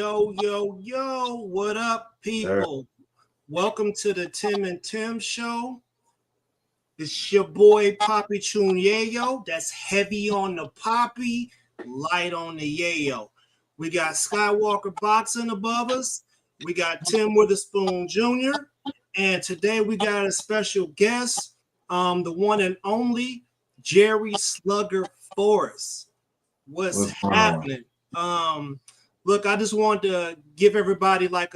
Yo, what up, people? Welcome to the Tim and Tim Show. It's your boy Poppy Chun Yayo. That's heavy on the Poppy, light on the Yayo. We got Skywalker Boxing above us. We got Tim Witherspoon Jr. And today we got a special guest, the one and only Jerry Slugger Forrest. What's happening? Look, I just wanted to give everybody like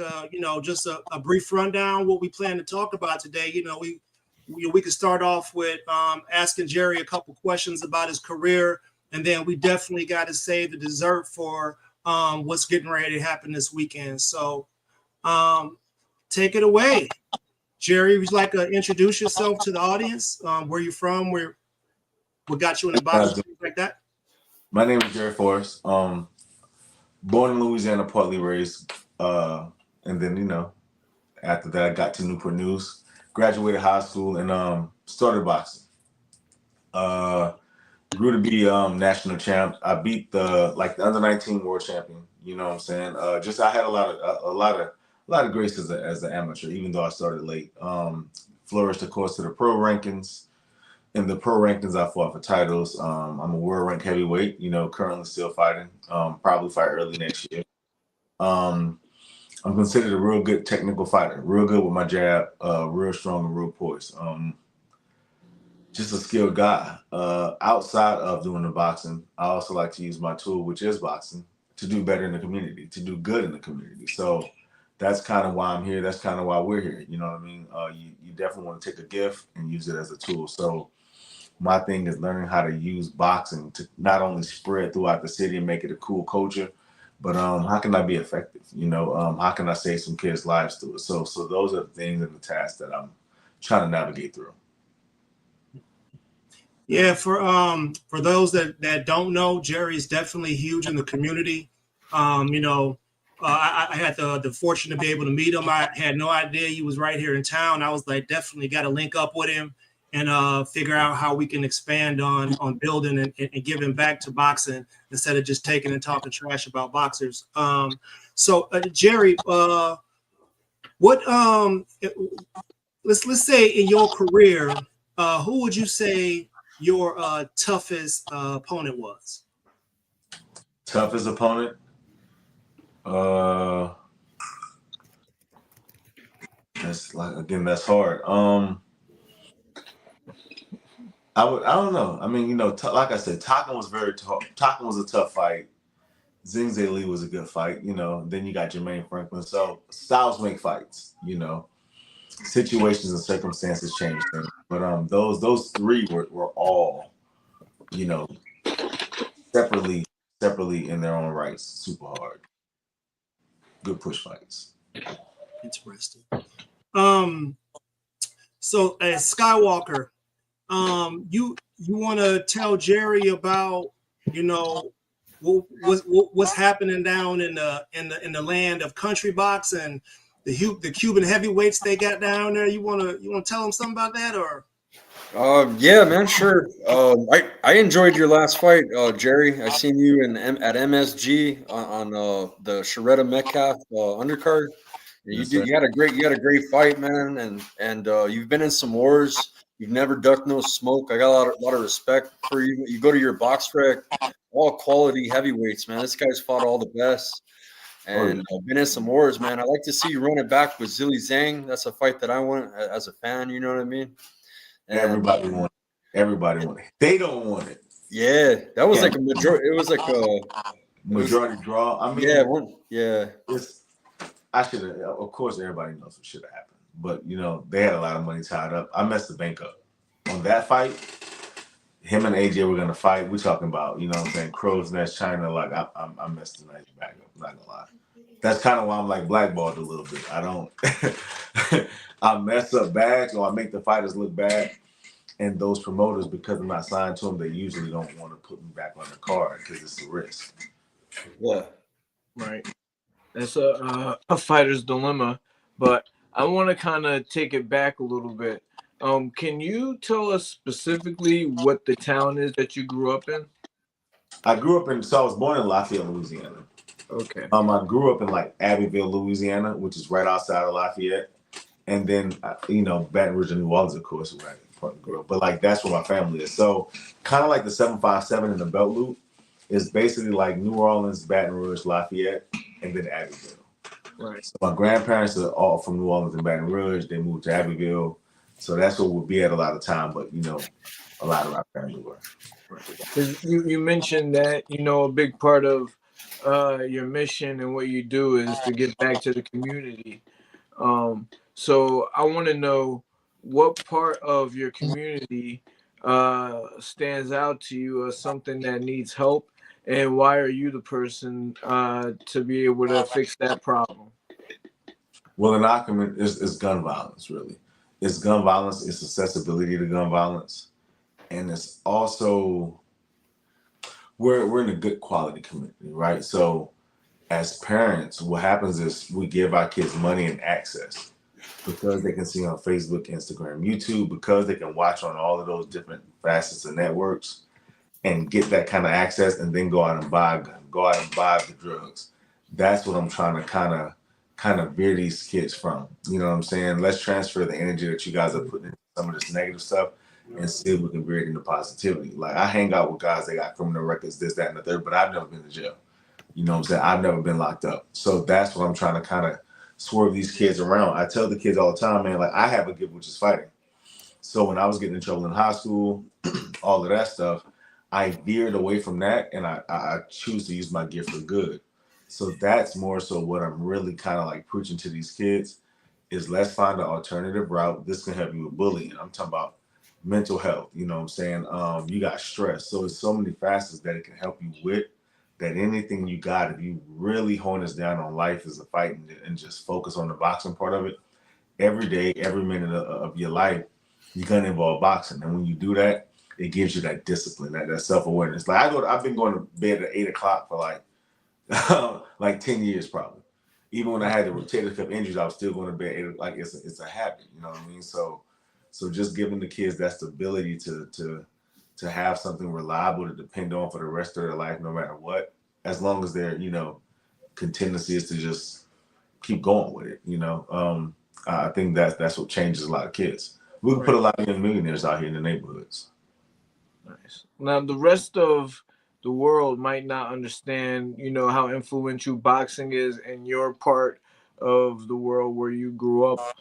just a brief rundown what we plan to talk about today. We could start off with asking Jerry a couple questions about his career, and then we definitely got to save the dessert for what's getting ready to happen this weekend. So take it away, Jerry. Would you like to introduce yourself to the audience? Where you from? What got you in the box? Things like that. My name is Jerry Forrest. Born in Louisiana, partly raised, and then after that I got to Newport News, graduated high school, and started boxing. Grew to be national champ. I beat the under 19 world champion. You know what I'm saying? I had a lot of grace as an amateur, even though I started late. Flourished, of course, to the pro rankings. In the pro rankings, I fought for titles. I'm a world rank heavyweight, currently still fighting. Probably fight early next year. I'm considered a real good technical fighter, real good with my jab, real strong and real poised. Just a skilled guy. Outside of doing the boxing, I also like to use my tool, which is boxing, to do better in the community, to do good in the community. So that's kind of why I'm here. That's kind of why we're here. You know what I mean? You definitely want to take a gift and use it as a tool. So my thing is learning how to use boxing to not only spread throughout the city and make it a cool culture, but how can I be effective? How can I save some kids' lives through it? So those are the things and the tasks that I'm trying to navigate through. Yeah, for those that don't know, Jerry is definitely huge in the community. I had the fortune to be able to meet him. I had no idea he was right here in town. I was like, definitely got to link up with him and figure out how we can expand on building and giving back to boxing instead of just taking and talking trash about boxers. Jerry, let's say in your career, who would you say your toughest opponent was? Toughest opponent? That's hard. I don't know. I mean, like I said, Taken was very tough. Taken was a tough fight. Zhang Lee was a good fight. Then you got Jermaine Franklin. So styles make fights. Situations and circumstances change things. But those three were all, separately in their own rights, super hard. Good push fights. Interesting. So as Skywalker, you want to tell Jerry about what's happening down in the land of country box and the Cuban heavyweights they got down there. You want to tell him something about that, or? Yeah, man, sure. I enjoyed your last fight, Jerry. I seen you at MSG on the Sharetta Metcalf undercard. You had a great fight, man, and you've been in some wars. You've never ducked no smoke. I got a lot of respect for you. You go to your box rec, all quality heavyweights, man. This guy's fought all the best. And been in some wars, man. I like to see you run it back with Zhang. That's a fight that I want as a fan. You know what I mean? And everybody want it. They don't want it. Yeah, that was like a majority. It was like a majority draw. I mean, I should have. Of course, everybody knows what should have happened. But they had a lot of money tied up. I messed the bank up on that fight. Him and AJ were gonna fight. We're talking about, crow's nest, China. Like I messed the nice back up. I'm not gonna lie. That's kind of why I'm like blackballed a little bit. I don't. I mess up bags or I make the fighters look bad, and those promoters, because I'm not signed to them, they usually don't want to put me back on the card because it's a risk. Yeah, right. That's a fighter's dilemma, but I want to kind of take it back a little bit. Can you tell us specifically what the town is that you grew up in? I was born in Lafayette, Louisiana. Okay. I grew up in like Abbeville, Louisiana, which is right outside of Lafayette. And then, Baton Rouge and New Orleans, of course, where I grew up. But like, that's where my family is. So kind of like the 757 in the Belt Loop is basically like New Orleans, Baton Rouge, Lafayette, and then Abbeville. Right. So my grandparents are all from New Orleans and Baton Rouge. They moved to Abbeville. So that's where we'll be at a lot of time. But, a lot of our family were. Because you mentioned that, a big part of your mission and what you do is to give back to the community. So I want to know what part of your community stands out to you as something that needs help, and why are you the person to be able to fix that problem? Well, in our community, it's gun violence, really. It's gun violence, it's accessibility to gun violence. And it's also, we're in a good quality community, right? So as parents, what happens is we give our kids money and access because they can see on Facebook, Instagram, YouTube, because they can watch on all of those different facets of networks and get that kind of access and then go out and buy a gun, go out and buy the drugs. That's what I'm trying to kind of veer these kids from. You know what I'm saying? Let's transfer the energy that you guys are putting into some of this negative stuff and see if we can veer it into positivity. Like I hang out with guys that got criminal records, this, that, and the third, but I've never been to jail. You know what I'm saying? I've never been locked up. So that's what I'm trying to kind of swerve these kids around. I tell the kids all the time, man, like I have a gift, which is fighting. So when I was getting in trouble in high school, all of that stuff, I veered away from that and I choose to use my gift for good. So that's more so what I'm really kind of like preaching to these kids is let's find an alternative route. This can help you with bullying. I'm talking about mental health, you know what I'm saying? You got stress. So it's so many facets that it can help you with that anything you got, if you really hone us down on life as a fight and just focus on the boxing part of it, every day, every minute of your life, you're gonna involve boxing. And when you do that, it gives you that discipline, that self-awareness. Like I've been going to bed at 8 o'clock for like like 10 years probably. Even when I had the rotator cuff injuries, I was still going to bed. Like it's a habit, you know what I mean? So just giving the kids that stability to have something reliable to depend on for the rest of their life, no matter what, as long as their contingency is to just keep going with it. I think that's what changes a lot of kids. We can put a lot of young millionaires out here in the neighborhoods. Nice. Now, the rest of the world might not understand, how influential boxing is in your part of the world where you grew up.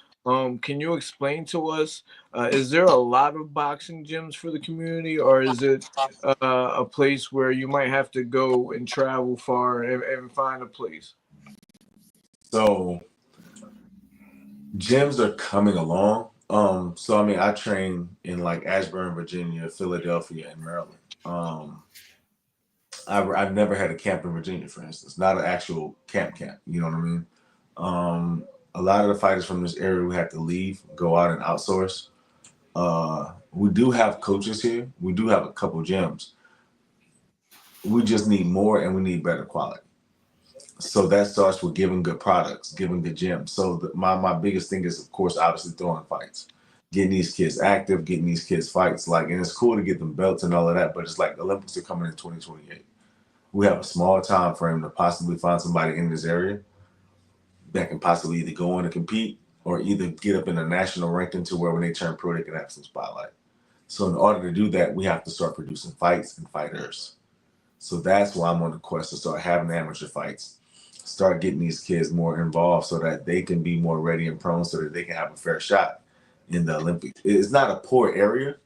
Can you explain to us, is there a lot of boxing gyms for the community, or is it a place where you might have to go and travel far and find a place? So gyms are coming along. So I mean, I train in like Ashburn, Virginia, Philadelphia, and Maryland. I've never had a camp in Virginia, for instance, not an actual camp. You know what I mean? A lot of the fighters from this area we have to leave, go out and outsource. We do have coaches here. We do have a couple gyms. We just need more and we need better quality. So that starts with giving good products, giving good gyms. So my biggest thing is, of course, obviously throwing fights, getting these kids active, getting these kids fights. Like, and it's cool to get them belts and all of that, but it's like the Olympics are coming in 2028. We have a small time frame to possibly find somebody in this area that can possibly either go on and compete or either get up in a national ranking to where when they turn pro, they can have some spotlight. So in order to do that, we have to start producing fights and fighters. So that's why I'm on the quest to start having amateur fights, start getting these kids more involved so that they can be more ready and prone so that they can have a fair shot in the Olympics. It's not a poor area,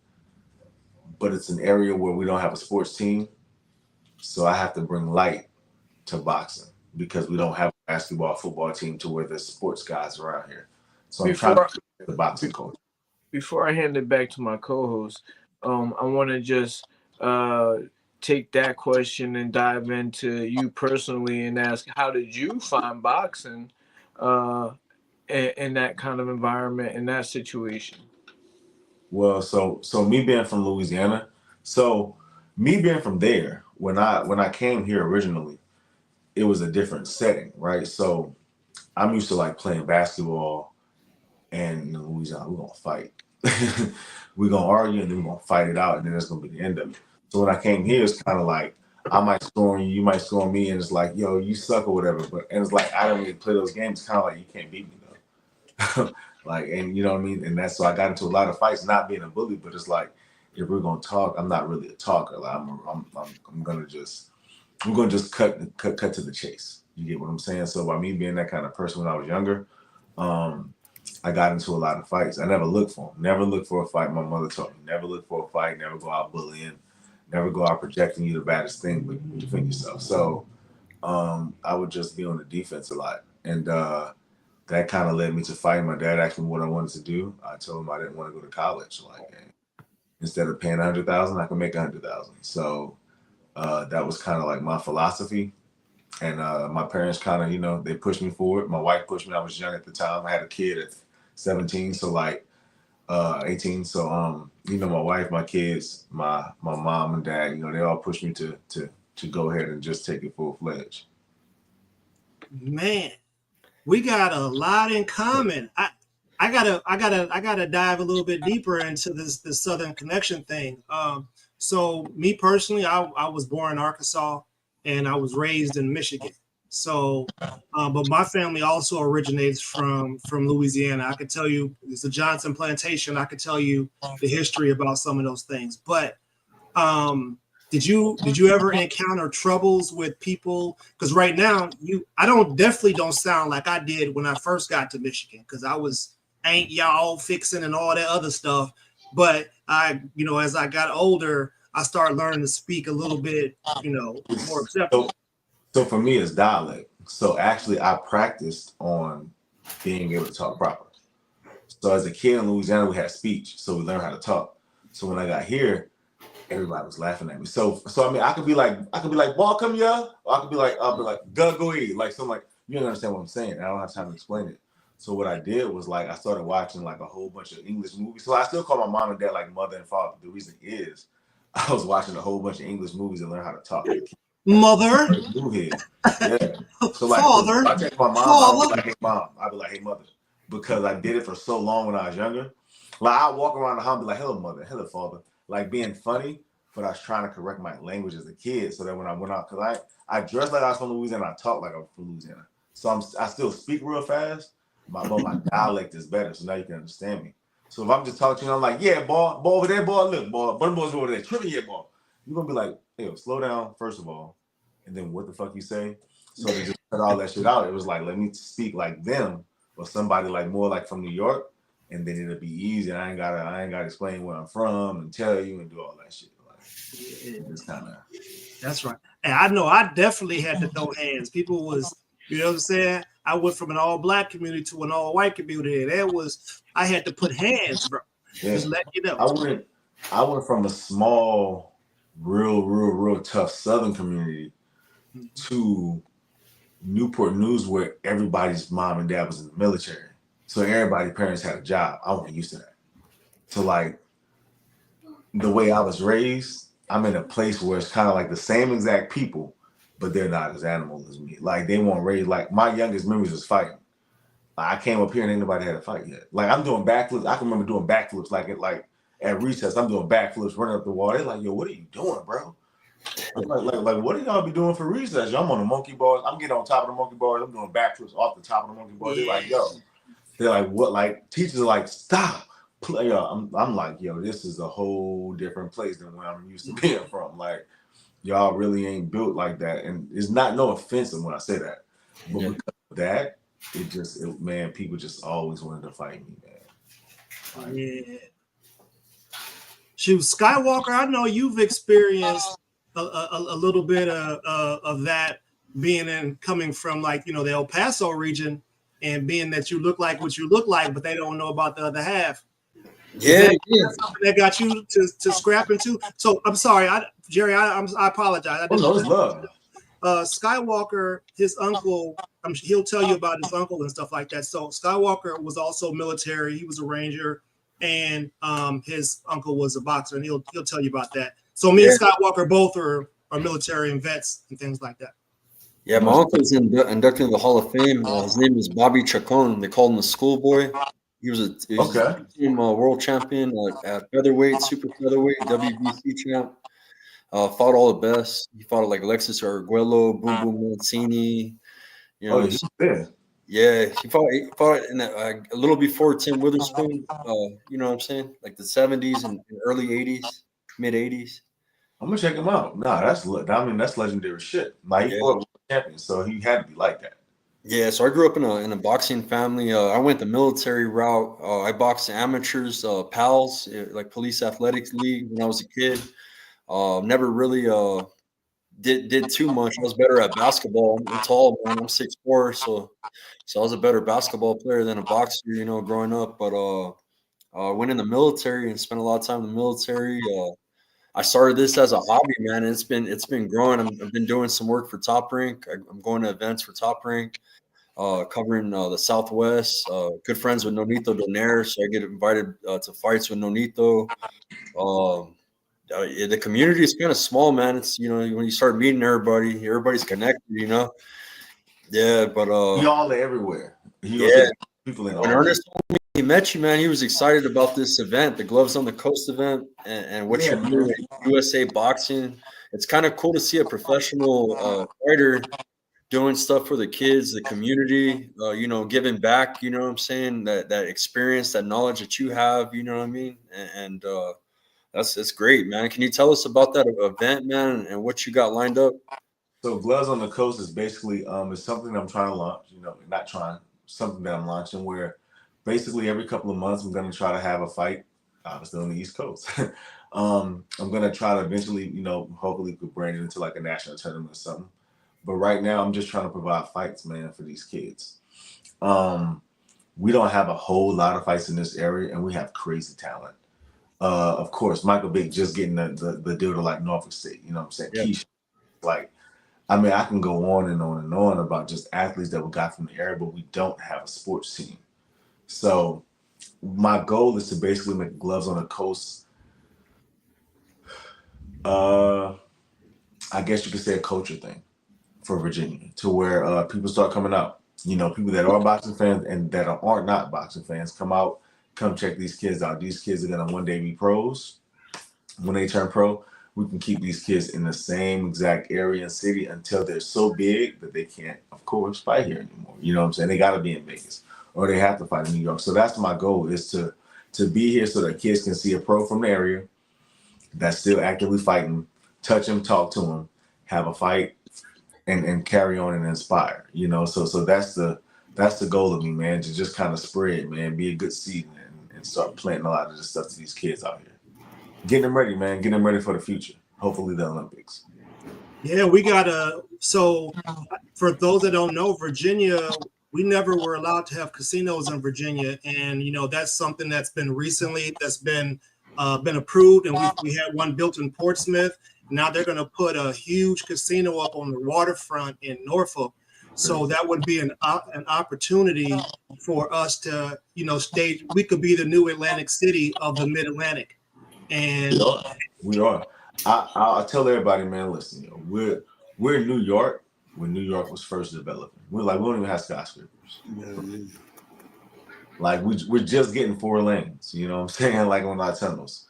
but it's an area where we don't have a sports team. So I have to bring light to boxing because we don't have a basketball, football team to where there's sports guys around here. So I'm trying to get the boxing culture. Before I hand it back to my co-host, I want to just take that question and dive into you personally and ask, how did you find boxing in that kind of environment, in that situation? Well, so me being from Louisiana, so me being from there, when I came here originally, it was a different setting, right? So I'm used to like playing basketball, and in Louisiana, we're gonna fight. We're gonna argue and then we're gonna fight it out, and then that's gonna be the end of it. So when I came here, it's kind of like I might score on you, you might score on me, and it's like, yo, you suck or whatever. And it's like I don't really play those games. It's kind of like you can't beat me though. Like, and you know what I mean. And that's so I got into a lot of fights, not being a bully, but it's like if we're gonna talk, I'm not really a talker. Like I'm gonna just cut to the chase. You get what I'm saying? So by me being that kind of person when I was younger, I got into a lot of fights. I never looked for them. Never look for a fight. My mother taught me never look for a fight. Never go out bullying. Never go out projecting you the baddest thing, but defend yourself. So I would just be on the defense a lot, and that kind of led me to fighting. My dad asked me what I wanted to do. I told him I didn't want to go to college. Like, instead of paying $100,000, I can make $100,000. So that was kind of like my philosophy. And my parents kind of, you know, they pushed me forward. My wife pushed me. I was young at the time. I had a kid at 17, so like 18. So you know, my wife, my kids, my mom and dad, you know, they all pushed me to go ahead and just take it full fledged. Man, we got a lot in common. I gotta dive a little bit deeper into this Southern Connection thing. So me personally, I was born in Arkansas and I was raised in Michigan. So, but my family also originates from Louisiana. I could tell you it's a Johnson plantation. I could tell you the history about some of those things. But did you ever encounter troubles with people? Because right now I definitely don't sound like I did when I first got to Michigan, because I was ain't y'all fixing and all that other stuff. But you know, as I got older, I started learning to speak a little bit, you know, more acceptable. So for me, it's dialect. So actually, I practiced on being able to talk proper. So as a kid in Louisiana, we had speech, so we learned how to talk. So when I got here, everybody was laughing at me. So I mean, I could be like, "Ball, come here," or I could be like, "Go eat." Like, so I'm like, you don't understand what I'm saying. I don't have time to explain it. So what I did was like, I started watching like a whole bunch of English movies. So I still call my mom and dad like mother and father. The reason is I was watching a whole bunch of English movies and learn how to talk. Mother, yeah. So like, father, I text my mom, I don't be like, "Hey mom," I'd be like, "Hey mother," because I did it for so long when I was younger. Like I walk around the house and be like, "Hello mother, hello father," like being funny, but I was trying to correct my language as a kid so that when I went out, because I dressed like I was from Louisiana, I talk like I was from Louisiana, so I still speak real fast, but my dialect is better, so now you can understand me. So if I'm just talking to you, I'm like, "Yeah, boy over there, boy, look, boy, one boys over there, tripping, yeah, boy." You're gonna be like, "Hey, slow down, first of all, and then what the fuck you say?" So to just cut all that shit out, it was like, let me speak like them or somebody like more like from New York, and then it'll be easy. I ain't gotta explain where I'm from and tell you and do all that shit. Like, it's kind of. That's right. And I know I definitely had to throw hands. People was, you know what I'm saying? I went from an all black community to an all white community. I had to put hands, bro. Yeah. Just let you know. I went from a small, real tough Southern community to Newport News, where everybody's mom and dad was in the military. So everybody's parents had a job. I wasn't used to that. So like the way I was raised, I'm in a place where it's kind of like the same exact people, but they're not as animal as me. Like they weren't raised, like my youngest memories was fighting. I came up here and ain't nobody had a fight yet. Like I'm doing backflips. I can remember doing backflips like at recess. I'm doing backflips, running up the wall. They're like, "Yo, what are you doing, bro?" I'm like, what do y'all be doing for recess? I'm on the monkey bars. I'm getting on top of the monkey bars. I'm doing backflips off the top of the monkey bars. They're like, "Yo," they're like, "What?" Like teachers are like, "Stop." I'm like, "Yo, this is a whole different place than where I'm used to being from. Like, y'all really ain't built like that." And it's not no offensive when I say that, but because of that, man, people just always wanted to fight me, man. Like, yeah. Shoot, Skywalker, I know you've experienced a little bit of that coming from like, you know, the El Paso region, and being that you look like what you look like, but they don't know about the other half. Yeah, something that got you to scrap into. So I'm sorry, Jerry. I apologize. no, it's love. Skywalker, his uncle, he'll tell you about his uncle and stuff like that. So Skywalker was also military. He was a ranger, and his uncle was a boxer, and he'll tell you about that. So me and Skywalker both are military and vets and things like that. Yeah, my uncle's inducted into the Hall of Fame. His name is Bobby Chacon. They called him the schoolboy. He was a world champion at featherweight, super featherweight, WBC champ. Fought all the best. He fought like Alexis Arguello, Boom Boom Mancini. You Oh, know, yeah, there. yeah, he fought in a little before Tim Witherspoon. You know what I'm saying? Like the 70s and early 80s, mid 80s. I'm gonna check him out. Nah, that's legendary shit. Like he Yeah. fought with champions, so he had to be like that. Yeah, so I grew up in a boxing family. I went the military route. I boxed amateurs, PALs, like Police Athletics League when I was a kid. Never really did too much. I was better at basketball. I'm tall, man. I'm 6'4", so I was a better basketball player than a boxer, you know, growing up. But went in the military and spent a lot of time in the military. I started this as a hobby, man. And it's been growing. I've been doing some work for Top Rank. I'm going to events for Top Rank, covering the Southwest. Good friends with Nonito Donaire, so I get invited to fights with Nonito. Um, the community is kind of small, man. It's, you know, when you start meeting everybody's connected, you know. Yeah, but He all everywhere. He gonna yeah. take people in When all. Ernest told me he met you, man, he was excited about this event, the Gloves on the Coast event, and what Yeah, you're doing man. at USA Boxing. It's kind of cool to see a professional fighter doing stuff for the kids, the community, you know, giving back, you know what I'm saying? That experience, that knowledge that you have, you know what I mean? And that's great, man. Can you tell us about that event, man, and what you got lined up? So Gloves on the Coast is basically is something I'm trying to launch. You know, not trying, something that I'm launching where basically every couple of months I'm gonna try to have a fight, obviously on the East Coast. I'm gonna try to eventually, you know, hopefully could bring it into like a national tournament or something. But right now I'm just trying to provide fights, man, for these kids. We don't have a whole lot of fights in this area, and we have crazy talent. Of course, Michael Vick just getting the deal to like Norfolk State. You know what I'm saying? Yeah. Keisha, like, I mean, I can go on and on and on about just athletes that we got from the area, but we don't have a sports team. So my goal is to basically make Gloves on the Coast. I guess you could say a culture thing for Virginia, to where people start coming out. You know, people that are boxing fans and that are not boxing fans come out, come check these kids out. These kids are gonna one day be pros. When they turn pro, we can keep these kids in the same exact area and city until they're so big that they can't, of course, fight here anymore. You know what I'm saying? They got to be in Vegas or they have to fight in New York. So that's my goal, is to be here so that kids can see a pro from the area that's still actively fighting, touch him, talk to him, have a fight, and carry on and inspire. You know, so that's the goal of me, man, to just kind of spread, man, be a good seed and start planting a lot of this stuff to these kids out here. Getting them ready, man. Getting them ready for the future. Hopefully the Olympics. Yeah, we gotta. So, for those that don't know, Virginia, we never were allowed to have casinos in Virginia, and you know that's something that's been recently that's been approved, and we had one built in Portsmouth. Now they're going to put a huge casino up on the waterfront in Norfolk. So that would be an opportunity for us to, you know, stage. We could be the new Atlantic City of the Mid Atlantic. And we are. I'll tell everybody, man. Listen, you know, we're in New York when New York was first developing. We don't even have skyscrapers. Like we're just getting 4 lanes. You know what I'm saying? Like on our tunnels.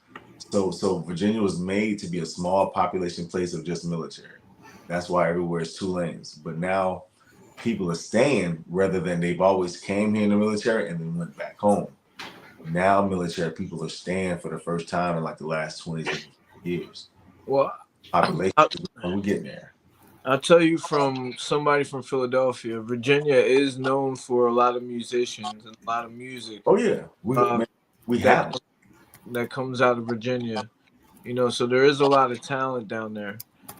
So Virginia was made to be a small population place of just military. That's why everywhere is 2 lanes. But now people are staying rather than they've always came here in the military and then went back home. Now military people are staying for the first time in like the last 20 years. Well, Population, we're getting there. I'll tell you from somebody from Philadelphia, Virginia is known for a lot of musicians and a lot of music. Oh yeah, we have that comes out of Virginia, you know. So there is a lot of talent down there.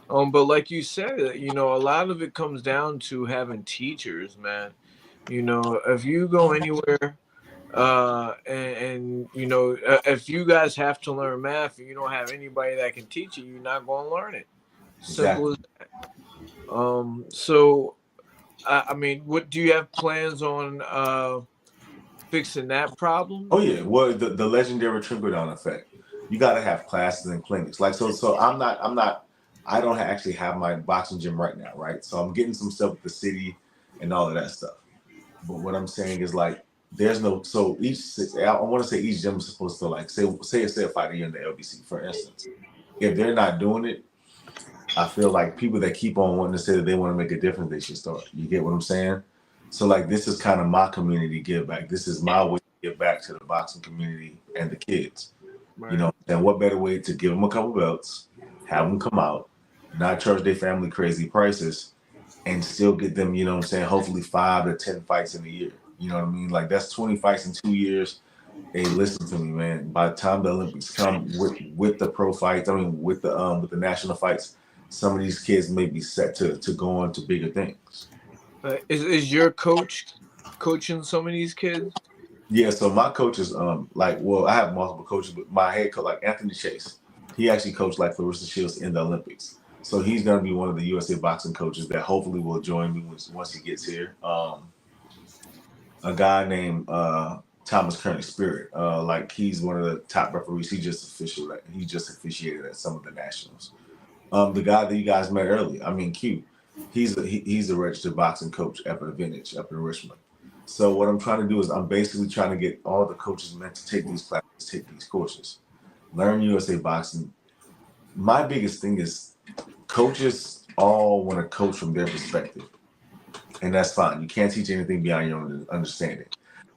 But like you said, you know, a lot of it comes down to having teachers, man. You know, if you go anywhere, and you know, if you guys have to learn math and you don't have anybody that can teach you, you're not going to learn it. Simple exactly. as that. So I mean, what do you have plans on fixing that problem? Oh yeah, well the legendary trickle down effect. You got to have classes and clinics. Like so I don't actually have my boxing gym right now, right? So I'm getting some stuff with the city and all of that stuff. But what I'm saying is like there's no, so I want to say each gym is supposed to like say a fighter in the LBC, for instance. If they're not doing it, I feel like people that keep on wanting to say that they want to make a difference, they should start. You get what I'm saying? So like this is kind of my community give back. This is my way to give back to the boxing community and the kids. You Right. know, and what better way to give them a couple belts, have them come out, not charge their family crazy prices, and still get them, you know what I'm saying, hopefully 5 to 10 fights in a year. You know what I mean? Like that's 20 fights in 2 years. Hey, listen to me, man. By the time the Olympics come with the pro fights, I mean with the national fights, some of these kids may be set to go on to bigger things. Is your coach coaching some of these kids? Yeah, so my coaches, like, well, I have multiple coaches, but my head coach, like Anthony Chase, he actually coached like Clarissa Shields in the Olympics. So he's gonna be one of the USA boxing coaches that hopefully will join me once he gets here. A guy named Thomas Kearney Spirit, like he's one of the top referees. He just officiated at some of the nationals. The guy that you guys met earlier, I mean Q, he's a registered boxing coach up at Vintage up in Richmond. So what I'm trying to do is I'm basically trying to get all the coaches meant to take these classes, take these courses, learn USA boxing. My biggest thing is coaches all want to coach from their perspective, and that's fine. You can't teach anything beyond your own understanding.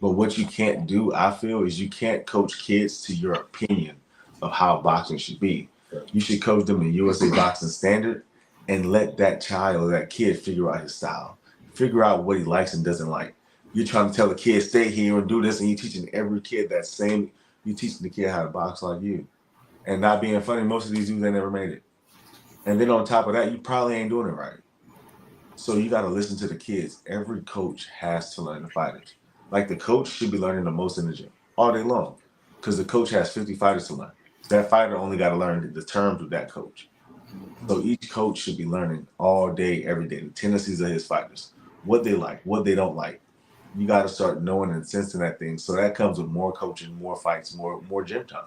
But what you can't do, I feel, is you can't coach kids to your opinion of how boxing should be. You should coach them in USA boxing standard and let that child or that kid figure out his style, figure out what he likes and doesn't like. You're trying to tell the kid, stay here and do this, and you're teaching every kid that same, you're teaching the kid how to box like you. And not being funny, most of these dudes, they never made it. And then on top of that, you probably ain't doing it right. So you got to listen to the kids. Every coach has to learn the fighters. Like the coach should be learning the most in the gym all day long because the coach has 50 fighters to learn. That fighter only got to learn the terms of that coach. So each coach should be learning all day, every day, the tendencies of his fighters, what they like, what they don't like. You got to start knowing and sensing that thing. So that comes with more coaching, more fights, more gym time.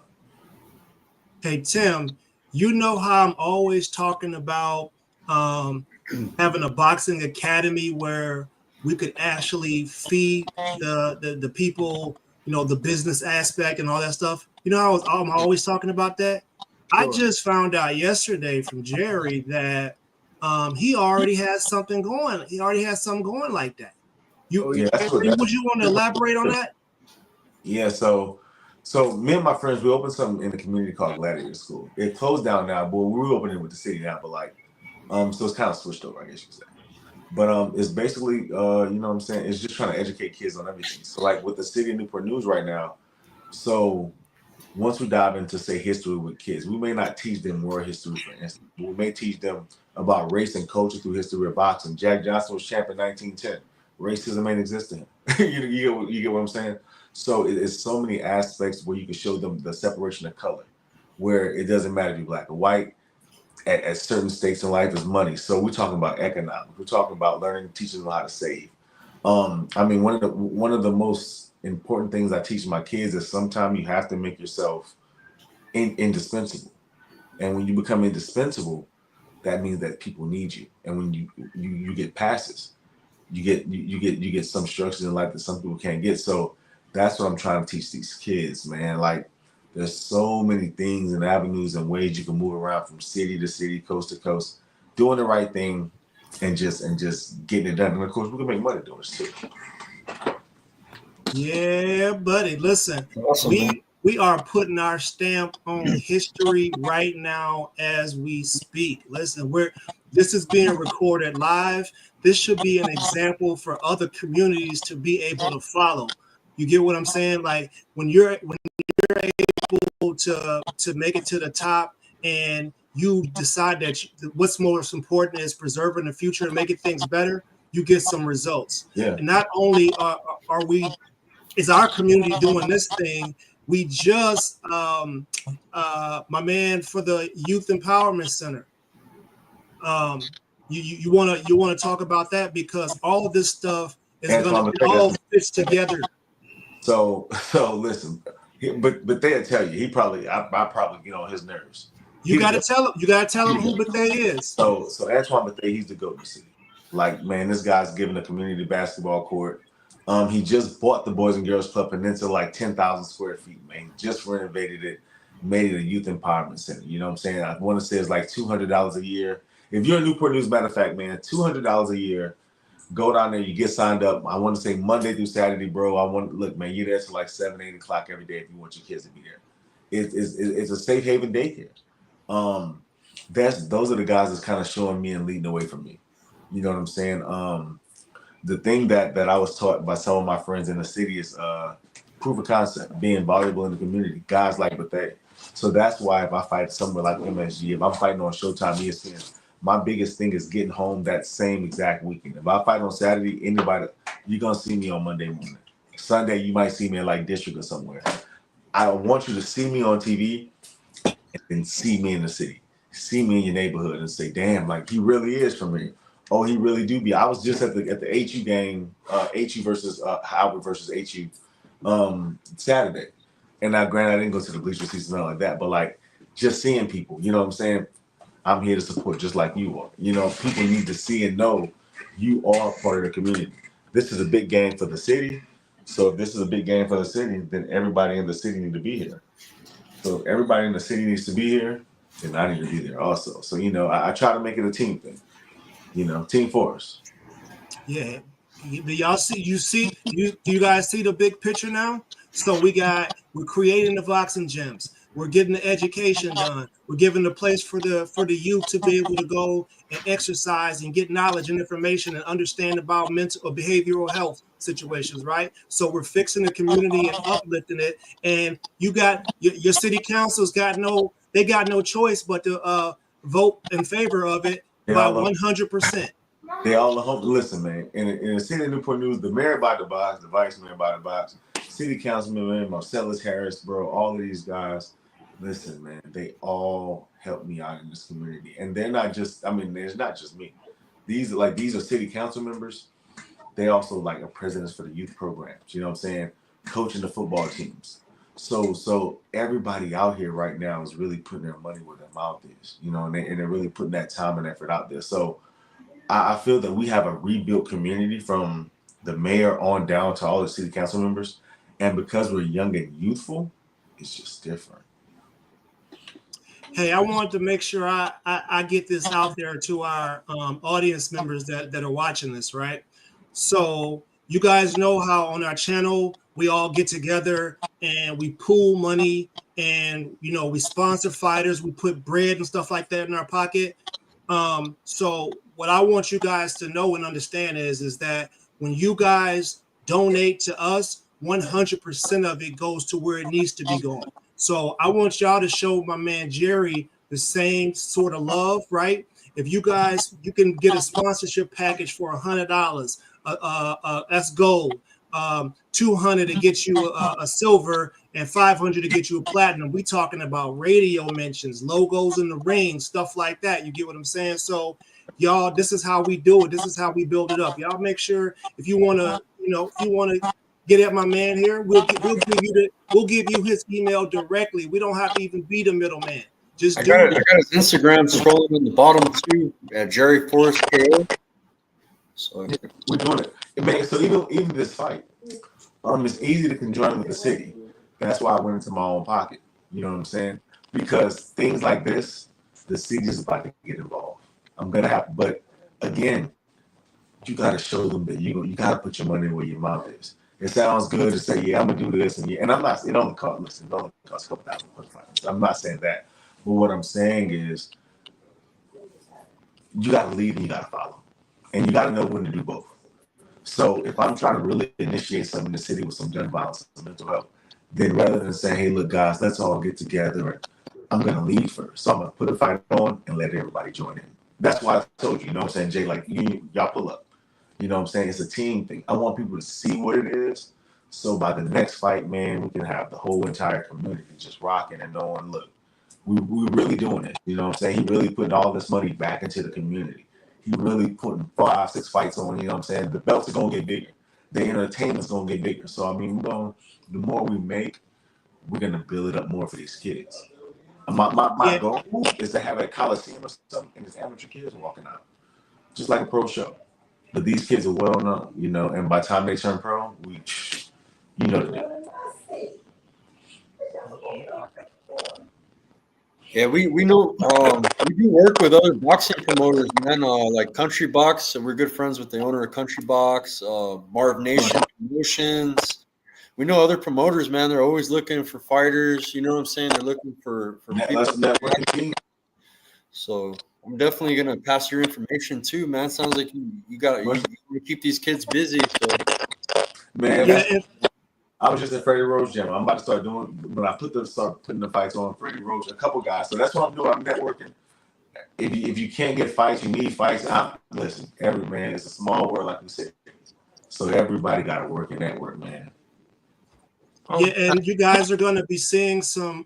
Hey, Tim, you know how I'm always talking about having a boxing academy where we could actually feed the people, you know, the business aspect and all that stuff. You know, I'm always talking about that. I Sure. just found out yesterday from Jerry that he already has something going. He already has something going like that. Oh, You Yeah, that's what. would you want to elaborate on that? Yeah, so me and my friends, we opened something in the community called Gladiator School. It closed down now, but we're opening with the city now. But like, so it's kind of switched over, I guess you could say. But it's basically, you know what I'm saying? It's just trying to educate kids on everything. So like with the city of Newport News right now, so once we dive into say history with kids, we may not teach them world history, for instance. We may teach them about race and culture through history of boxing. Jack Johnson was champ in 1910. Racism ain't existing. you get what I'm saying? So it's so many aspects where you can show them the separation of color, where it doesn't matter if you're black or white. At certain stakes in life is money. So we're talking about economics. We're talking about learning, teaching them how to save. I mean, one of the most important things I teach my kids is sometimes you have to make yourself indispensable. And when you become indispensable, that means that people need you. And when you get passes, you get some structures in life that some people can't get. So that's what I'm trying to teach these kids, man. Like there's so many things and avenues and ways you can move around from city to city, coast to coast, doing the right thing and just getting it done. And of course we can make money doing this too. Yeah, buddy. Listen, Awesome, man. we are putting our stamp on history right now as we speak. Listen, this is being recorded live. This should be an example for other communities to be able to follow. You get what I'm saying? Like when you're able to make it to the top and you decide that what's most important is preserving the future and making things better, you get some results. Yeah. And not only is our community doing this thing, we just my man for the Youth Empowerment Center. You want to talk about that because all of this stuff is going to all fits together. So listen, but they'll tell you I probably get on his nerves. You got to tell him. You got to tell him who Bethea is. So Antoine Bethea, he's the GOAT in the city. Like man, this guy's giving a community basketball court. He just bought the Boys and Girls Club Peninsula like 10,000 square feet, man. Just renovated it, made it a youth empowerment center. You know what I'm saying? I want to say it's like $200 a year. If you're in Newport News, matter of fact, man, $200 a year. Go down there, you get signed up. I want to say Monday through Saturday, bro. Look, man, you're there till like 7, 8 o'clock every day if you want your kids to be there. It's a safe haven daycare. Those are the guys that's kind of showing me and leading the way for me. You know what I'm saying? The thing that I was taught by some of my friends in the city is proof of concept, being valuable in the community. Guys like Bethea. So that's why if I fight somewhere like MSG, if I'm fighting on Showtime ESPN, my biggest thing is getting home that same exact weekend. If I fight on Saturday, anybody, you're gonna see me on Monday morning. Sunday, you might see me in like District or somewhere. I want you to see me on TV and then see me in the city. See me in your neighborhood and say, damn, like he really is from here. Oh, he really do be. I was just at the HU game, HU versus Howard versus HU Saturday. And now granted, I didn't go to the bleacher seats and all like that, but like just seeing people, you know what I'm saying? I'm here to support just like you are. You know, people need to see and know you are part of the community. This is a big game for the city. So if this is a big game for the city, then everybody in the city need to be here. So if everybody in the city needs to be here, then I need to be there also. So, you know, I try to make it a team thing. You know, Team Forrest. Yeah. Y'all see, you guys see the big picture now? So we're creating the boxing gyms. We're getting the education done. We're giving the place for the youth to be able to go and exercise and get knowledge and information and understand about mental or behavioral health situations, right? So we're fixing the community and uplifting it. And you got your city council's got no choice but to vote in favor of it by 100%. They all hope. Listen, man. In the city of Newport News, the mayor by the box, the vice mayor by the box, city councilman, Marcellus Harris, bro, all of these guys. Listen, man, they all help me out in this community, and they're not just. I mean, there's not just me. These are city council members. They also like are presidents for the youth programs. You know what I'm saying? Coaching the football teams. So everybody out here right now is really putting their money where their mouth is. You know, and they're really putting that time and effort out there. So I feel that we have a rebuilt community from the mayor on down to all the city council members. And because we're young and youthful, it's just different. Hey, I wanted to make sure I get this out there to our audience members that are watching this, right? So you guys know how on our channel, we all get together and we pool money and, you know, we sponsor fighters. We put bread and stuff like that in our pocket. So what I want you guys to know and understand is that when you guys donate to us, 100% of it goes to where it needs to be going. So I want y'all to show my man Jerry the same sort of love, right? If you can get a sponsorship package for $100, that's gold. 200 to get you a silver and 500 to get you a platinum. We talking about radio mentions, logos in the ring, stuff like that. You get what I'm saying? So y'all, this is how we do it. This is how we build it up. Y'all make sure if you want to, get at my man here, we'll give you his email directly. We don't have to even be the middleman. Just I got his Instagram scrolling in the bottom too at Jerry Forrest KO. So we're doing it. Man, so even this fight, it's easy to conjoin with the city. That's why I went into my own pocket. You know what I'm saying? Because things like this, the city is about to get involved. I'm gonna have, but again, you gotta show them that you gotta put your money where your mouth is. It sounds good to say, yeah, I'm gonna do this, and I'm not. It only costs a couple $1,000. I'm not saying that, but what I'm saying is, you gotta lead and you gotta follow, and you gotta know when to do both. So if I'm trying to really initiate something in the city with some gun violence and mental health, then rather than saying, hey, look, guys, let's all get together, I'm gonna lead first. So I'm gonna put a fight on and let everybody join in. That's why I told you, you know what I'm saying, Jay, like y'all pull up. You know what I'm saying? It's a team thing. I want people to see what it is. So by the next fight, man, we can have the whole entire community just rocking and knowing, look, we're really doing it. You know what I'm saying? He really putting all this money back into the community. He really putting 5, 6 fights on, you know what I'm saying? The belts are going to get bigger. The entertainment's going to get bigger. So, I mean, the more we make, we're going to build it up more for these kids. My goal is to have a coliseum or something and there's amateur kids walking out. Just like a pro show. But these kids are well known, you know, and by the time they turn pro, you know the deal. Yeah, we know we do work with other boxing promoters, man. Like Country Box, we're good friends with the owner of Country Box, Marv Nation Promotions. We know other promoters, man. They're always looking for fighters. You know what I'm saying? They're looking for people. Let's network team. So I'm definitely gonna pass your information too, man. Sounds like you got you keep these kids busy. So Man, Yeah, I was just at Freddie Roach gym. I'm about to start doing when I start putting the fights on Freddie Roach, a couple guys. So that's what I'm doing. I'm networking. If you can't get fights, you need fights. Listen, every man, it's a small world, like we said. So everybody got to work in that work, man. yeah, and you guys are going to be seeing some.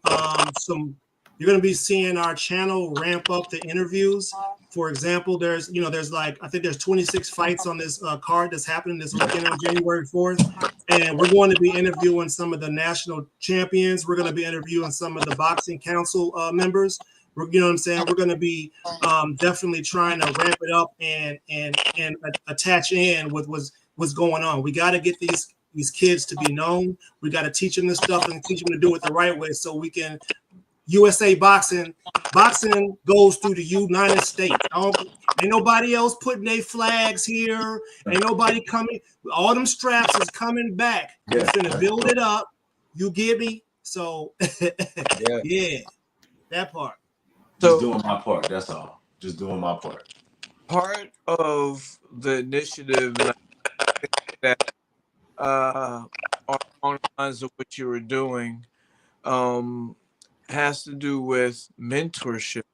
You're going to be seeing our channel ramp up the interviews. For example, there's like I think there's 26 fights on this card that's happening this weekend on January 4th, and we're going to be interviewing some of the national champions. We're going to be interviewing some of the boxing council members. You know what I'm saying? We're going to be definitely trying to ramp it up and attach in with what's going on. We got to get these kids to be known. We got to teach them this stuff and teach them to do it the right way so we can. USA boxing goes through the United States. Ain't nobody else putting their flags here. Ain't nobody coming. All them straps is coming back. We're finna build it up. You get me? So yeah, that part. Just doing my part. That's all. Just doing my part. Part of the initiative, and I think that are on the lines of what you were doing, has to do with mentorship.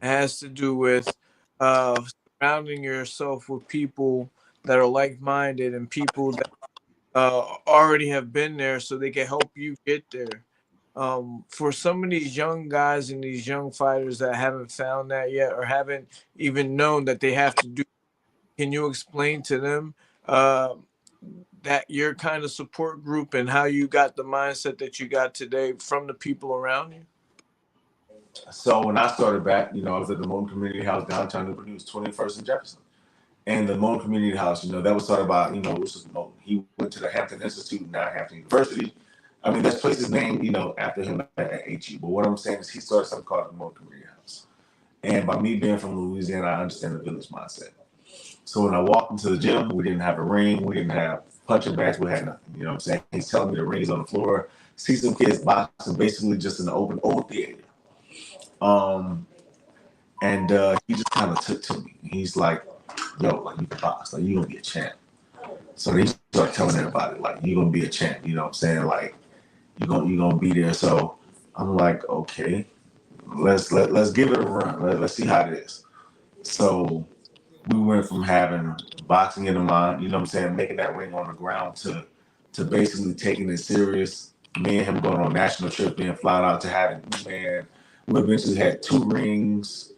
It has to do with surrounding yourself with people that are like-minded and people that already have been there so they can help you get there. For some of these young guys and these young fighters that haven't found that yet or haven't even known that they have to do, can you explain to them that your kind of support group and how you got the mindset that you got today from the people around you? So when I started back, I was at the Moulton Community House downtown Newport News, 21st and Jefferson. And the Moulton Community House, that was started by, this was Moulton. He went to the Hampton Institute, now Hampton University. I mean, this place is named, after him at HU. But what I'm saying is he started something called the Moulton Community House. And by me being from Louisiana, I understand the village mindset. So when I walked into the gym, we didn't have a ring, we didn't have punching bags, we had nothing. You know what I'm saying? He's telling me the ring's on the floor, see some kids boxing basically just in the open theater. And he just kind of took to me. He's like, yo, like you can box, like you gonna be a champ. So they start telling everybody, like, you gonna be a champ, you know what I'm saying? Like you gonna be there. So I'm like, okay, let's give it a run. Let's see how it is. So we went from having boxing in the mind, you know what I'm saying, making that ring on the ground to basically taking it serious. Me and him going on national trip, being flown out to having, man, we eventually had 2 rings.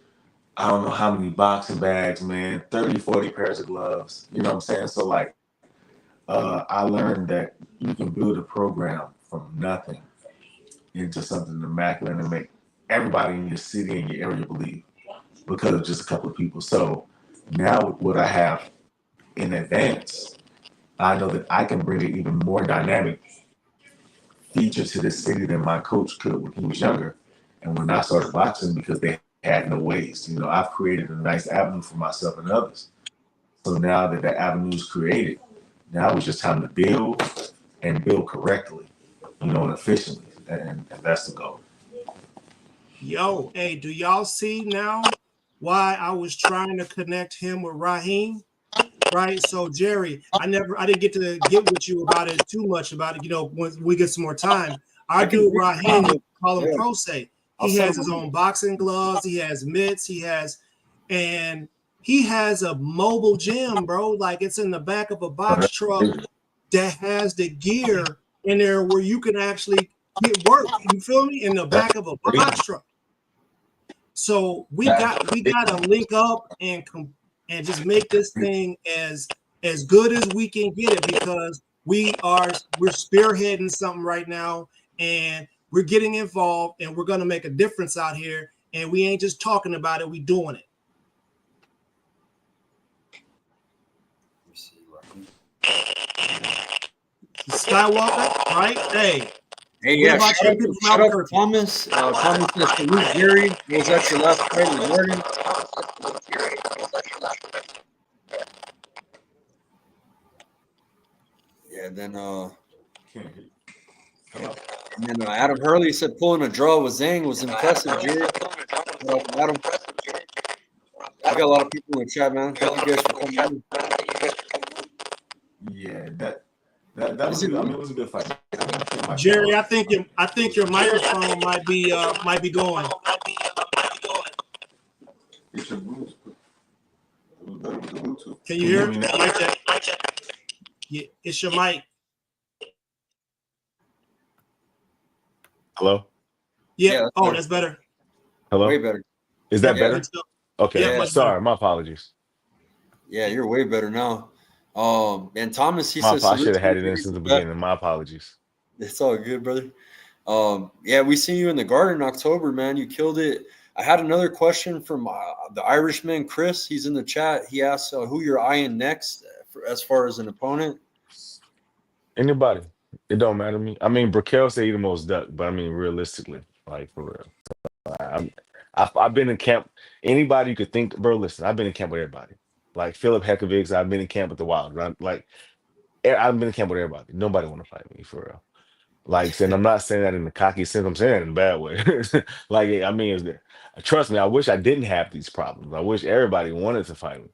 I don't know how many boxing bags, man, 30, 40 pairs of gloves. You know what I'm saying? So like, I learned that you can build a program from nothing into something immaculate and make everybody in your city and your area believe because of just a couple of people. So now with what I have in advance, I know that I can bring an even more dynamic feature to the city than my coach could when he was younger. And when I started boxing, because they had no ways, I've created a nice avenue for myself and others. So now that the avenue is created, now it's just time to build and build correctly, and efficiently. And that's the goal. Yo, hey, do y'all see now why I was trying to connect him with Raheem? Right. So Jerry, I didn't get to get with you about it too much about it. When we get some more time, our dude Raheem, call him Pro Say. He has his own boxing gloves. He has mitts. And he has a mobile gym, bro. Like it's in the back of a box truck that has the gear in there where you can actually get work. You feel me? In the back of a box truck. So we got to link up and just make this thing as good as we can get it, because we're spearheading something right now and we're getting involved and we're going to make a difference out here, and we ain't just talking about it, we doing it. Skywalker, right? Hey, Hey, What yeah, about your people from shout out to Albuquerque? Thomas. Thomas says, salute Jerry. Was that your last fight in the garden? Yeah, then Adam Hurley said pulling a draw with Zhang was impressive, Jerry. Shout out to Adam. We got a lot of people in the chat, man. Thank you guys for coming in. Yeah, that was Is a it good. I me? mean, it was a good fight. Jerry, I think your microphone might be going. It's your Bluetooth. Can you hear me? Mic check. Yeah, it's your mic. Hello. Yeah. Yeah, Oh, that's better. Hello. way better. Is Yep, that Yeah, I better? think so. Okay. Yeah, yeah, much Sorry. better. My apologies. yeah, you're way better now. And Thomas, he says I salute should to have had you, it in Jerry. since the Yeah, beginning. My apologies. it's all good, brother. Yeah, we seen you in the garden in October, man. You killed it. I had another question from the Irishman, Chris. He's in the chat. He asked who you're eyeing next as far as an opponent. Anybody. It don't matter to me. I mean, Brickell say he the most duck, but I mean, realistically, like for real. I've been in camp. Anybody you could think, bro. Listen, I've been in camp with everybody. Like Philip Heckovics, I've been in camp with the Wild. Like I've been in camp with everybody. Nobody want to fight me for real. Like, and I'm not saying that in the cocky sense. I'm saying that in a bad way. Like, I mean, trust me. I wish I didn't have these problems. I wish everybody wanted to fight me.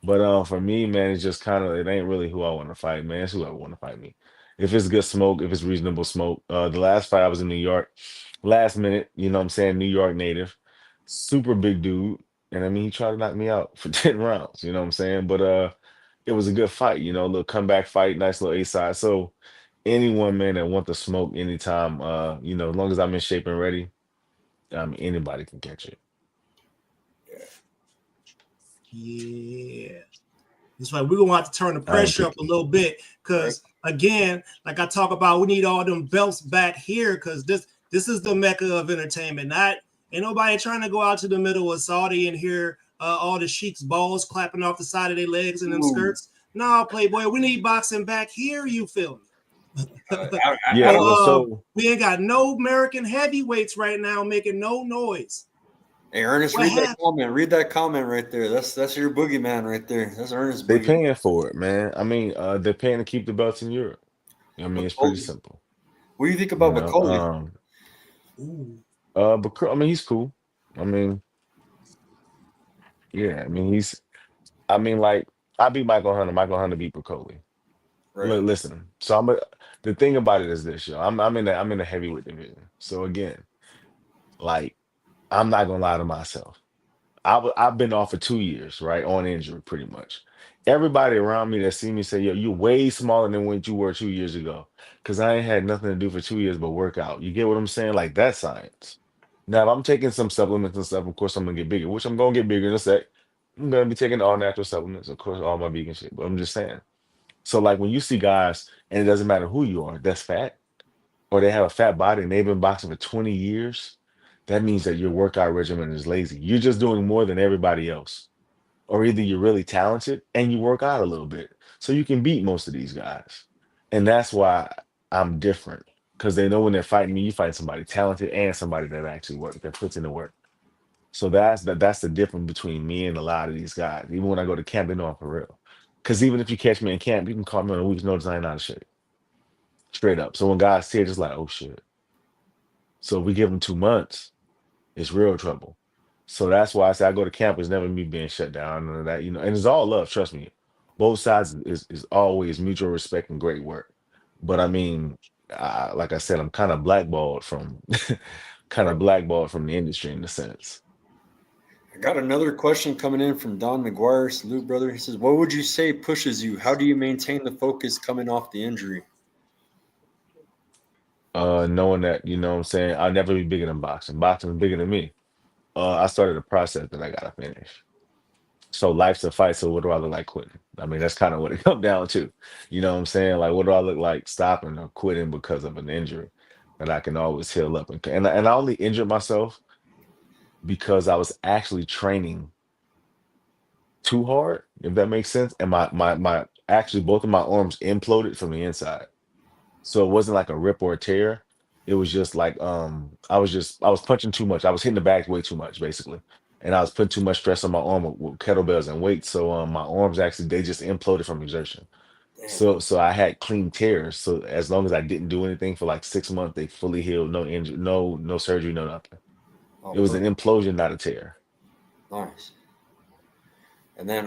But for me, man, it's just kind of it ain't really who I want to fight, man. It's whoever want to fight me. If it's good smoke, if it's reasonable smoke. The last fight I was in New York, last minute. You know what I'm saying? New York native, super big dude, and I mean he tried to knock me out for 10 rounds. You know what I'm saying? But it was a good fight. You know, a little comeback fight, nice little A side. So anyone, man, that want the smoke anytime, you know, as long as I'm in shape and ready, anybody can catch it. Yeah. That's right. We're gonna have to turn the I ain't pressure up a picky. little bit because again, like I talk about, we need all them belts back here because this is the mecca of entertainment. Not ain't nobody trying to go out to the middle of Saudi and hear all the sheiks' balls clapping off the side of their legs and them skirts. No, Playboy, we need boxing back here. You feel me? Yeah, well, So so we ain't got no American heavyweights right now making no noise. Hey, Ernest, What read that happened? comment. Read that comment right there. That's your boogeyman right there. That's Ernest they boogie. paying for it, man. I mean, they're paying to keep the belts in Europe. I mean, it's pretty Bacoli. simple. What do you think You about know, Bacoli? Ooh. but I mean, he's cool. I mean, yeah, I mean, I mean, like, I beat Michael Hunter. Michael Hunter beat Broccoli. Right. Listen, the thing about it is this, yo. I'm in the heavyweight division. So again, like, I'm not gonna lie to myself. I've been off for 2 years, right, on injury, pretty much. Everybody around me that see me say, "Yo, you're way smaller than what you were 2 years ago," because I ain't had nothing to do for 2 years but work out. You get what I'm saying? Like that's science. Now, if I'm taking some supplements and stuff, of course I'm gonna get bigger, which I'm gonna get bigger in a sec. I'm gonna be taking all natural supplements, of course, all my vegan shit. But I'm just saying. So, like when you see guys, and it doesn't matter who you are, that's fat, or they have a fat body and they've been boxing for 20 years, that means that your workout regimen is lazy. You're just doing more than everybody else. Or either you're really talented and you work out a little bit. So you can beat most of these guys. And that's why I'm different. Because they know when they're fighting me, you fight somebody talented and somebody that actually works, that puts in the work. So that's the difference between me and a lot of these guys. Even when I go to camp, they know I'm for real. Because even if you catch me in camp, you can call me on a week's notice, I ain't out of shape. Straight up. So when guys see it, it's like, oh shit. So if we give them 2 months, it's real trouble. So that's why I say I go to camp. It's never me being shut down and that, you know, and it's all love. Trust me. Both sides is always mutual respect and great work. But I mean, like I said, I'm kind of blackballed from Right. the industry in a sense. I got another question coming in from Don McGuire. Salute, brother. He says, "What would you say pushes you? How do you maintain the focus coming off the injury?" Knowing that, you know what I'm saying, I'll never be bigger than boxing. Boxing is bigger than me. I started a process that I gotta finish. So life's a fight. So what do I look like quitting? I mean, that's kind of what it comes down to. You know what I'm saying? Like, what do I look like stopping or quitting because of an injury that I can always heal up and I only injured myself because I was actually training too hard, if that makes sense. And my actually both of my arms imploded from the inside. So it wasn't like a rip or a tear. It was just like I was punching too much. I was hitting the bags way too much, basically. And I was putting too much stress on my arm with kettlebells and weights. So my arms actually they just imploded from exertion. Damn. So I had clean tears. So as long as I didn't do anything for like 6 months, they fully healed, no injury, no surgery, no nothing. Oh, It was an perfect. implosion, not a tear. Nice. And then,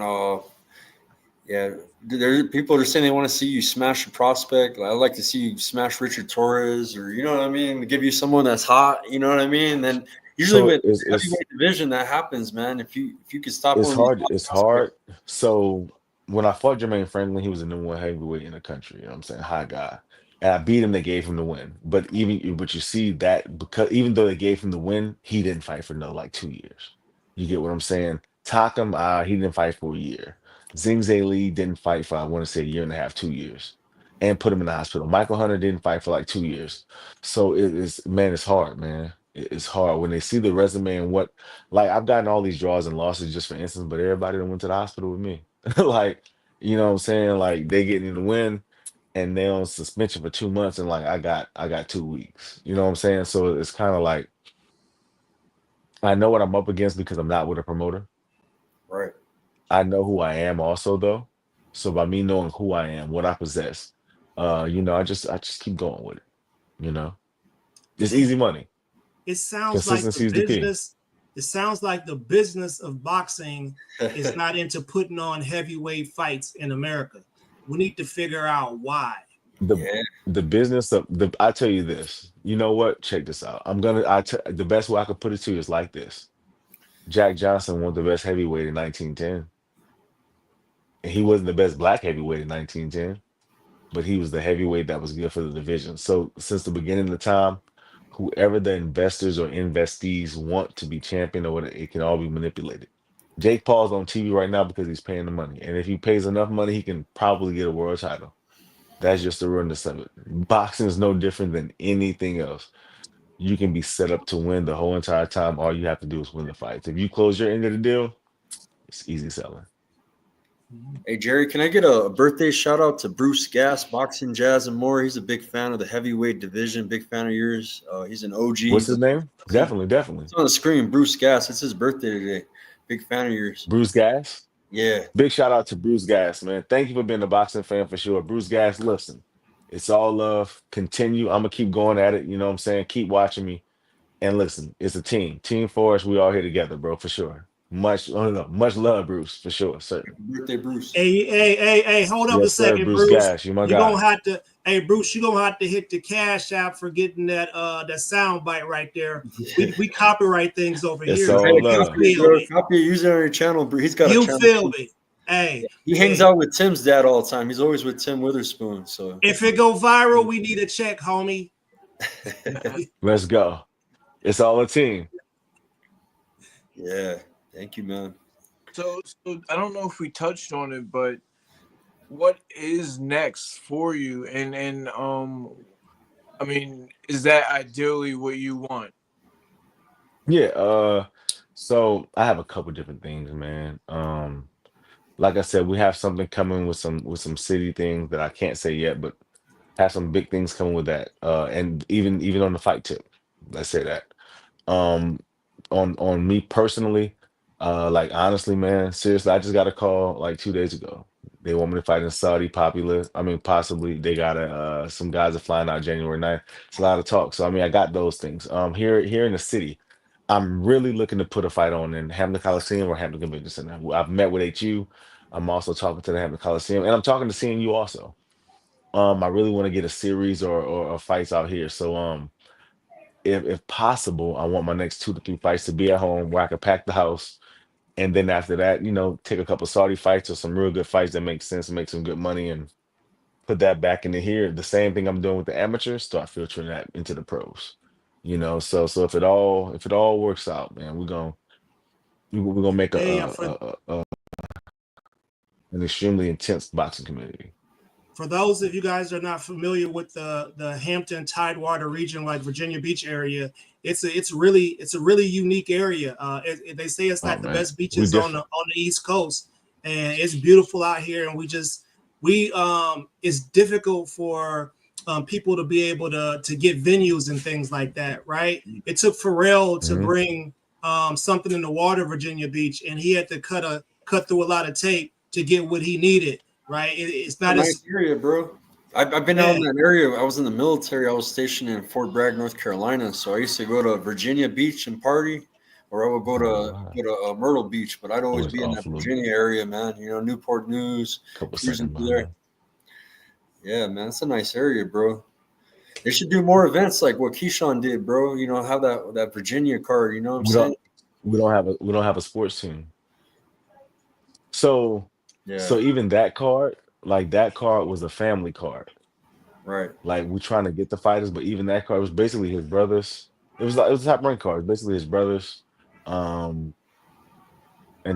yeah, there people are saying they want to see you smash a prospect. I'd like to see you smash Richard Torres, or you know what I mean, to give you someone that's hot. You know what I mean. And then usually So with heavyweight division, that happens, man. If you could stop it's one of these hard. top It's prospects, hard. So when I fought Jermaine Franklin, he was the number one heavyweight in the country. You know what I'm saying? High guy. And I beat him, they gave him the win. But you see that because even though they gave him the win, he didn't fight for no like 2 years. You get what I'm saying? Takam, he didn't fight for a year. Zing Zhe Li didn't fight for I want to say a year and a half, 2 years. And put him in the hospital. Michael Hunter didn't fight for like 2 years. So it is man, it's hard, man. It's hard when they see the resume and what like I've gotten all these draws and losses just for instance, but everybody that went to the hospital with me. Like, you know what I'm saying? Like they getting the win and they on suspension for 2 months and like I got 2 weeks. You know what I'm saying? So it's kind of like I know what I'm up against because I'm not with a promoter. right? I know who I am also though. So by me knowing who I am, what I possess, I just keep going with it, you know. It's easy money. It sounds like the Consistency is the key. business. It sounds like the business of boxing is not into putting on heavyweight fights in America. We need to figure out why. The Yeah, the business of the I tell you this, you know what? Check this out. The best way I could put it to you is like this. Jack Johnson won the best heavyweight in 1910. And he wasn't the best black heavyweight in 1910, but he was the heavyweight that was good for the division. So since the beginning of the time, whoever the investors or investees want to be champion or whatever, it can all be manipulated. Jake Paul's on TV right now because he's paying the money. And if he pays enough money, he can probably get a world title. That's just the realness of it. Boxing is no different than anything else. You can be set up to win the whole entire time. All you have to do is win the fights. If you close your end of the deal, it's easy selling. Hey Jerry, can I get a birthday shout out to Bruce Gass, Boxing, Jazz, and More? He's a big fan of the heavyweight division, big fan of yours. He's an OG. What's He's his name? Definitely, definitely. it's on the screen. Bruce Gass. It's his birthday today. Big fan of yours. Bruce Gas. Yeah. Big shout out to Bruce Gas, man. Thank you for being a boxing fan for sure. Bruce Gas, listen, it's all love. Continue. I'm gonna keep going at it. You know what I'm saying? Keep watching me. And listen, it's a team. Team Forrest, we all here together, bro, for sure. Much love, Bruce, for sure, certainly. Happy birthday, Bruce. Hey, hold up a Yes, sir, second, Bruce Bruce. Gas. You my You're gonna guy. have to, hey Bruce, you're gonna have to hit the cash app for getting that sound bite right there. We copyright things over It's here. all Hey, You love. copy it, feel bro. me? Copy it. Use it on your channel, bro. He's got a You channel. feel me? Hey, He hangs out with Tim's dad all the time. He's always with Tim Witherspoon. So if it go viral, we need a check, homie. Let's go. It's all a team. yeah, thank you, man. So I don't know if we touched on it, but what is next for you? And I mean, is that ideally what you want? Yeah, so I have a couple different things, man. Like I said, we have something coming with some city things that I can't say yet, but have some big things coming with that. And even on the fight tip, let's say that. Um, on me personally, like honestly, man, seriously, I just got a call like 2 days ago. They want me to fight in Saudi popular. I mean, possibly they got some guys are flying out January 9th. It's a lot of talk. So I mean, I got those things. Here in the city, I'm really looking to put a fight on in Hampton Coliseum or Hampton Convention Center. I've met with HU. I'm also talking to the Hampton Coliseum, and I'm talking to CNU also. I really want to get a series or fights out here. So if possible, I want my next 2 to 3 fights to be at home where I can pack the house, and then after that, take a couple Saudi fights or some real good fights that make sense and make some good money, and put that back into here. The same thing I'm doing with the amateurs, start filtering that into the pros. So if it all works out, man, we're gonna make Hey, an extremely intense boxing community. for those of you guys that are not familiar with the Hampton Tidewater region, like Virginia Beach area, it's a really unique area. They say it's Oh like the man, best we beaches on different. the East Coast, and it's beautiful out here. And it's difficult for people to be able to get venues and things like that, right? It took Pharrell to bring something in the water, Virginia Beach, and he had to cut through a lot of tape to get what he needed, right? It's not a nice area, bro. I've been out in that area. I was in the military. I was stationed in Fort Bragg, North Carolina. So I used to go to Virginia Beach and party, or I would go to Myrtle Beach. But I'd always be in that Virginia area, man. You know, Newport News, cruising through there. Yeah, man, it's a nice area, bro. They should do more events like what Keyshawn did, bro. You know, have that Virginia card. You know what I'm saying? We don't have a sports team. So even that card, like that card was a family card. Right. Like we're trying to get the fighters, but even that card was basically his brothers. It was a top rank card, basically his brothers, and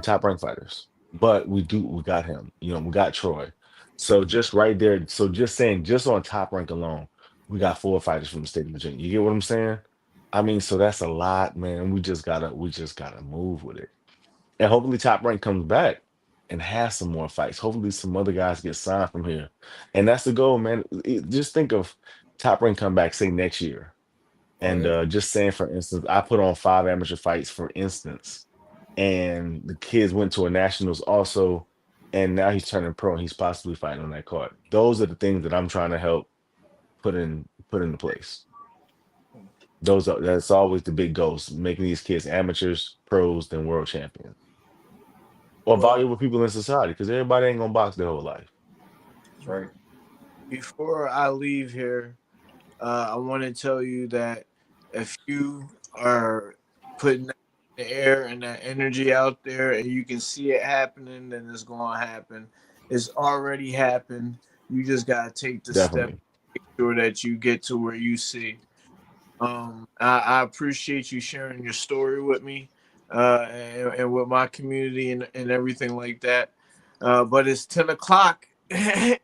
top rank fighters. But we got him. You know, we got Troy. So just right there, so just saying, just on top rank alone, we got 4 fighters from the state of Virginia. You get what I'm saying? I mean, so that's a lot, man. We just gotta move with it. And hopefully Top Rank comes back and has some more fights. Hopefully some other guys get signed from here. And that's the goal, man. Just think of Top Rank come back, say next year. And just saying, for instance, I put on 5 amateur fights, for instance, and the kids went to a nationals also, and now he's turning pro and he's possibly fighting on that card. Those are the things that I'm trying to help put into place. That's always the big goals, making these kids amateurs, pros, then world champions. Or valuable people in society, because everybody ain't gonna box their whole life. That's right. Before I leave here, I want to tell you that if you are putting that in the air and that energy out there and you can see it happening, then it's going to happen. It's already happened. You just got to take the step to make sure that you get to where you see. I appreciate you sharing your story with me and with my community and everything like that. But it's 10 o'clock. Hey,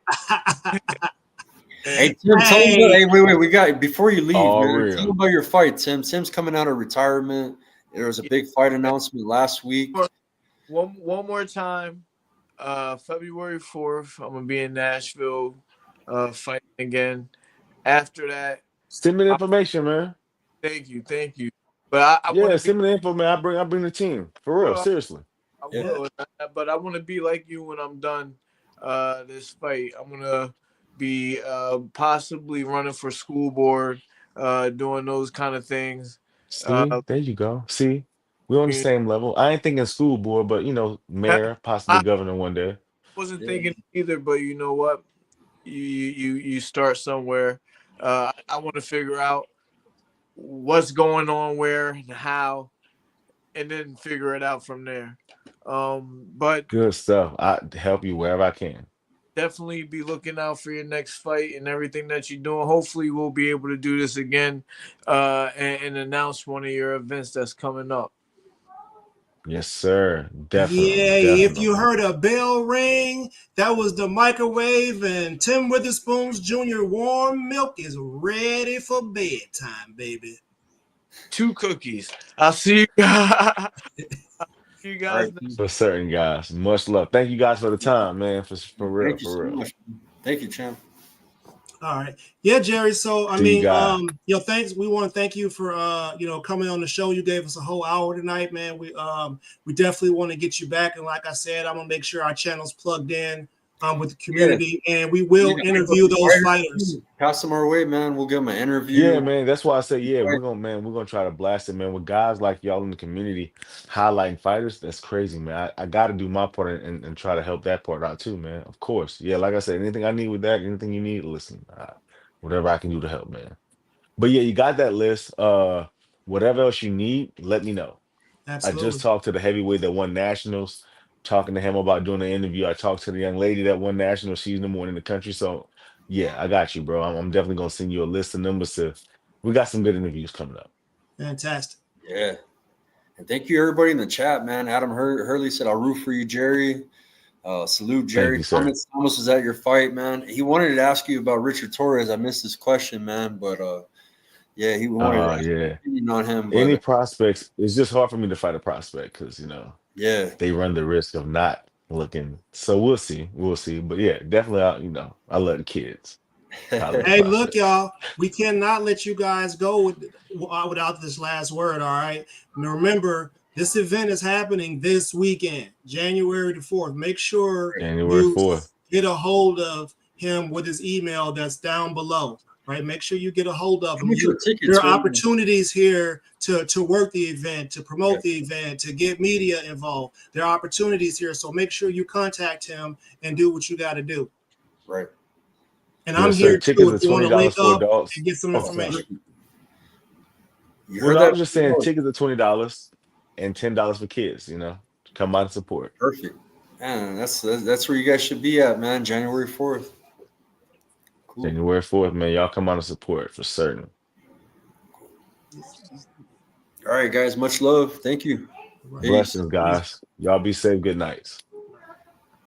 Tim, tell me about, wait, we got, before you leave, man, tell me about your fight, Tim. Tim's coming out of retirement. There was a big fight announcement last week. One more time, February 4th, I'm going to be in Nashville fighting again. After that, send me the information, man. Thank you. But I send me the info, man. I bring the team for real, seriously. I will, but I want to be like you when I'm done this fight. I'm gonna be possibly running for school board, doing those kind of things. See, there you go. See, we're on the same level. I ain't thinking school board, but mayor, possibly governor one day. Wasn't thinking either, but you know what? You start somewhere. I want to figure out what's going on where and how, and then figure it out from there. But good stuff. I help you wherever I can. Definitely be looking out for your next fight and everything that you're doing. Hopefully we'll be able to do this again and announce one of your events that's coming up. Yes, sir. Definitely. Yeah, definitely. If you heard a bell ring, that was the microwave, and Tim Witherspoon's Jr. warm milk is ready for bedtime, baby. 2 cookies. I'll see you guys. Right. For certain guys. Much love. Thank you guys for the time, man. For real. Thank you so much. Thank you, champ. All right. Yeah, Jerry. So thanks. We want to thank you for coming on the show. You gave us a whole hour tonight, man. We definitely want to get you back. And like I said, I'm gonna make sure our channel's plugged in with the community, and we will interview those fighters. Pass them our way, man. We'll give them an interview. Yeah, man. That's why I say, we're gonna try to blast it, man. With guys like y'all in the community highlighting fighters, that's crazy, man. I got to do my part and try to help that part out too, man. Of course, like I said, anything I need with that, anything you need, listen, whatever I can do to help, man. But you got that list. Whatever else you need, let me know. Absolutely. I just talked to the heavyweight that won nationals. Talking to him about doing an interview. I talked to the young lady that won national. She's number 1 in the country. So, I got you, bro. I'm definitely going to send you a list of numbers. We got some good interviews coming up. Fantastic. Yeah. And thank you, everybody in the chat, man. Adam Hurley said, I'll root for you, Jerry. Salute, Jerry. Thomas was at your fight, man. He wanted to ask you about Richard Torres. I missed his question, man. But, he wanted to ask your opinion on him. Any prospects, it's just hard for me to fight a prospect because, they run the risk of not looking. So we'll see. But definitely, I love the kids. Hey, look, y'all, we cannot let you guys go without this last word, all right? Now, remember, this event is happening this weekend, January the 4th. Make sure January you 4th. get a hold of him with his email that's down below, right? Make sure you get a hold of him. There are opportunities here to work the event, to promote the event, to get media involved. There are opportunities here, so make sure you contact him and do what you got to do. Right. And Yes, I'm sir. here Tickets too are if you want to $20 link for up adults. and get some Oh, sorry. information. You Well, heard no, I that? was just saying tickets are $20 and $10 for kids. Come out and support. Perfect. Man, that's where you guys should be at, man. January 4th. Cool. January 4th, man. Y'all come out and support for certain. All right, guys. Much love. Thank you. Right. Peace. Blessings, guys. Y'all be safe. Good nights.